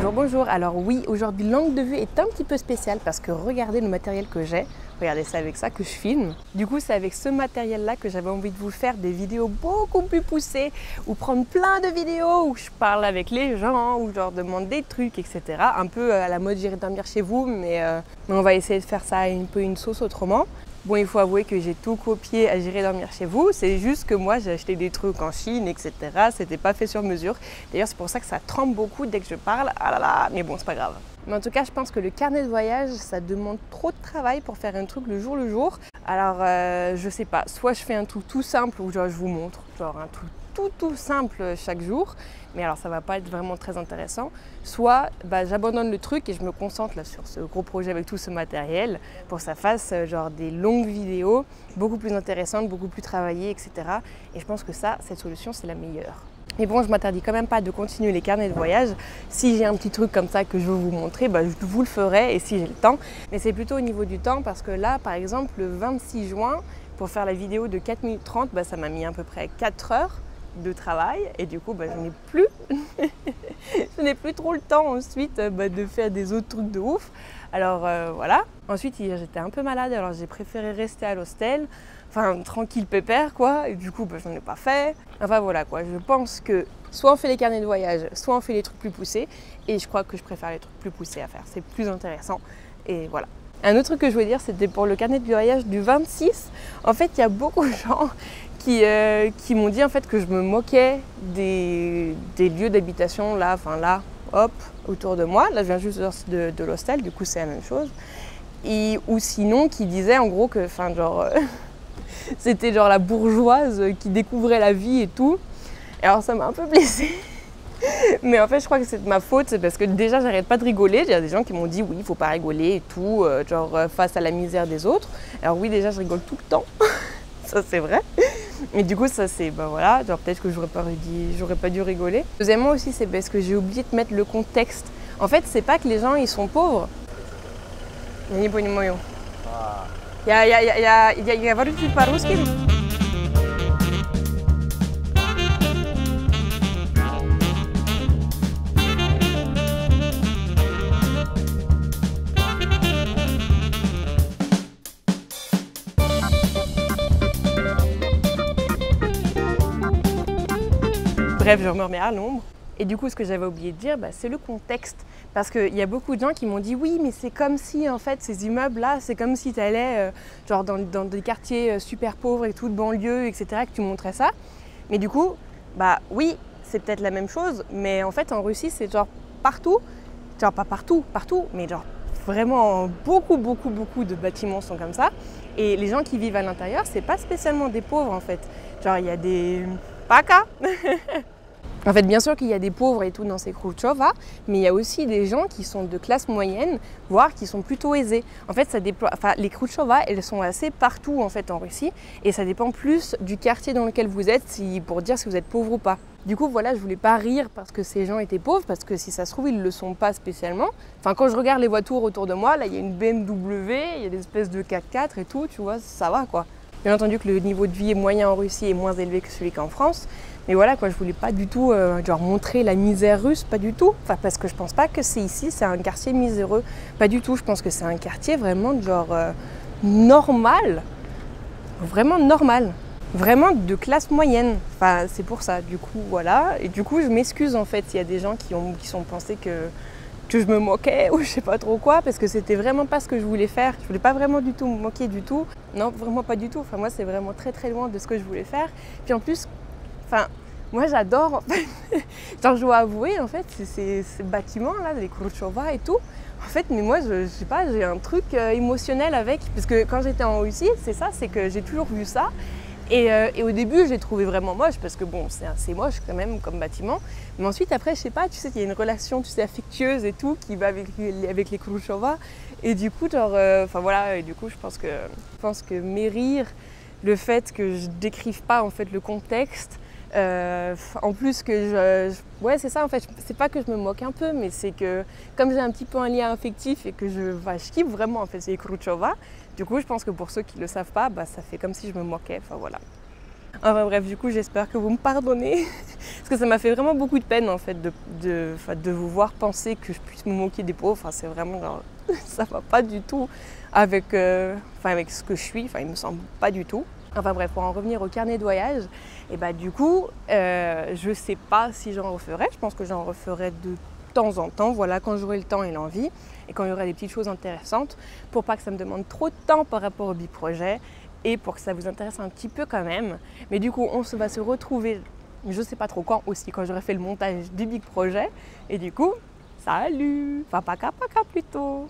Bonjour, bonjour. Alors oui, aujourd'hui l'angle de vue est un petit peu spécial parce que regardez le matériel que j'ai. Regardez, c'est avec ça que je filme. Du coup, c'est avec ce matériel-là que j'avais envie de vous faire des vidéos beaucoup plus poussées ou prendre plein de vidéos où je parle avec les gens ou je leur demande des trucs, etc. Un peu à la mode J'irai dormir chez vous, mais on va essayer de faire ça un peu une sauce autrement. Bon, il faut avouer que j'ai tout copié à J'irai dormir chez vous. C'est juste que moi, j'ai acheté des trucs en Chine, etc. C'était pas fait sur mesure. D'ailleurs, c'est pour ça que ça tremble beaucoup dès que je parle. Ah là là, mais bon, c'est pas grave. Mais en tout cas, je pense que le carnet de voyage, ça demande trop de travail pour faire un truc le jour. Alors, je sais pas. Soit je fais un truc tout simple où genre, je vous montre, genre un truc tout simple chaque jour. Mais alors, ça va pas être vraiment très intéressant. Soit j'abandonne le truc et je me concentre là, sur ce gros projet avec tout ce matériel pour que ça fasse genre des longues vidéos, beaucoup plus intéressantes, beaucoup plus travaillées, etc. Et je pense que ça, cette solution, c'est la meilleure. Mais bon, je m'interdis quand même pas de continuer les carnets de voyage. Si j'ai un petit truc comme ça que je veux vous montrer, je vous le ferai et si j'ai le temps. Mais c'est plutôt au niveau du temps parce que là, par exemple, le 26 juin, pour faire la vidéo de 4 minutes 30, ça m'a mis à peu près 4 heures de travail et du coup, je n'ai plus trop le temps ensuite de faire des autres trucs de ouf. Alors voilà. Ensuite, hier, j'étais un peu malade, alors j'ai préféré rester à l'hostel. Enfin, tranquille pépère quoi, et du coup j'en ai pas fait. Enfin voilà quoi, je pense que soit on fait les carnets de voyage, soit on fait les trucs plus poussés, et je crois que je préfère les trucs plus poussés à faire, c'est plus intéressant, et voilà. Un autre truc que je voulais dire, c'était pour le carnet de voyage du 26, en fait il y a beaucoup de gens qui m'ont dit en fait que je me moquais des lieux d'habitation là, hop, autour de moi, là je viens juste de l'hostel, du coup c'est la même chose, ou sinon qui disaient en gros que, c'était genre la bourgeoise qui découvrait la vie et tout. Et alors ça m'a un peu blessée. Mais en fait je crois que c'est de ma faute, c'est parce que déjà j'arrête pas de rigoler. Il y a des gens qui m'ont dit oui, il faut pas rigoler et tout, face à la misère des autres. Alors oui, déjà je rigole tout le temps, ça c'est vrai. Mais du coup ça c'est, voilà, peut-être que j'aurais pas dû rigoler. Deuxièmement aussi c'est parce que j'ai oublié de mettre le contexte. En fait c'est pas que les gens ils sont pauvres. Я говорю чуть по-русски. Bref, je me remets à l'ombre. Et du coup, ce que j'avais oublié de dire, c'est le contexte. Parce qu'il y a beaucoup de gens qui m'ont dit oui, mais c'est comme si en fait ces immeubles-là, c'est comme si tu allais dans des quartiers super pauvres et tout, de banlieue, etc., que tu montrais ça. Mais du coup, oui, c'est peut-être la même chose, mais en fait en Russie, c'est genre partout, genre pas partout, mais genre vraiment beaucoup de bâtiments sont comme ça. Et les gens qui vivent à l'intérieur, c'est pas spécialement des pauvres en fait. Genre il y a des paka. En fait, bien sûr qu'il y a des pauvres et tout dans ces Khrouchtchova, mais il y a aussi des gens qui sont de classe moyenne, voire qui sont plutôt aisés. En fait, les Khrouchtchova, elles sont assez partout en fait en Russie, et ça dépend plus du quartier dans lequel vous êtes pour dire si vous êtes pauvre ou pas. Du coup, voilà, je voulais pas rire parce que ces gens étaient pauvres, parce que si ça se trouve, ils le sont pas spécialement. Enfin, quand je regarde les voitures autour de moi, là, il y a une BMW, il y a des espèces de 4x4 et tout, tu vois, ça va quoi. Bien entendu que le niveau de vie est moyen en Russie et moins élevé que celui qu'en France. Mais voilà quoi, je voulais pas du tout montrer la misère russe, pas du tout. Enfin, parce que je pense pas que c'est un quartier miséreux. Pas du tout, je pense que c'est un quartier vraiment normal. Vraiment normal. Vraiment de classe moyenne. Enfin, c'est pour ça. Du coup, voilà. Et du coup, je m'excuse en fait. Il y a des gens qui sont pensés que je me moquais ou je sais pas trop quoi, parce que c'était vraiment pas ce que je voulais faire. Je voulais pas vraiment du tout me moquer du tout. Non, vraiment pas du tout. Enfin, moi, c'est vraiment très loin de ce que je voulais faire. Puis en plus, moi j'adore, en fait, genre je dois avouer, en fait, ces bâtiments-là, les Khrouchtchova et tout, en fait, mais moi, je sais pas, j'ai un truc émotionnel avec, parce que quand j'étais en Russie, c'est que j'ai toujours vu ça, et au début, j'ai trouvé vraiment moche, parce que bon, c'est assez moche quand même comme bâtiment, mais ensuite, après, je sais pas, tu sais, il y a une relation, tu sais, affectueuse et tout, qui va avec les Khrouchtchova, et du coup, voilà, et du coup, je pense que mes rires, le fait que je décrive pas, en fait, le contexte, en plus que ouais c'est ça en fait, c'est pas que je me moque un peu, mais c'est que comme j'ai un petit peu un lien affectif et que je kiffe vraiment en fait ces Khrouchtchova, du coup je pense que pour ceux qui le savent pas, ça fait comme si je me moquais, enfin voilà. Enfin bref, du coup j'espère que vous me pardonnez parce que ça m'a fait vraiment beaucoup de peine en fait de vous voir penser que je puisse me moquer des pauvres. Enfin, c'est vraiment genre, ça va pas du tout avec, avec ce que je suis, enfin il me semble pas du tout. Enfin bref, pour en revenir au carnet de voyage, et bah du coup je sais pas si j'en referai, je pense que j'en referai de temps en temps, voilà, quand j'aurai le temps et l'envie et quand il y aura des petites choses intéressantes pour pas que ça me demande trop de temps par rapport au biprojet et pour que ça vous intéresse un petit peu quand même. Mais du coup, va se retrouver, je sais pas trop quand aussi, quand j'aurai fait le montage du big projet. Et du coup, salut! Enfin, paka paka plutôt!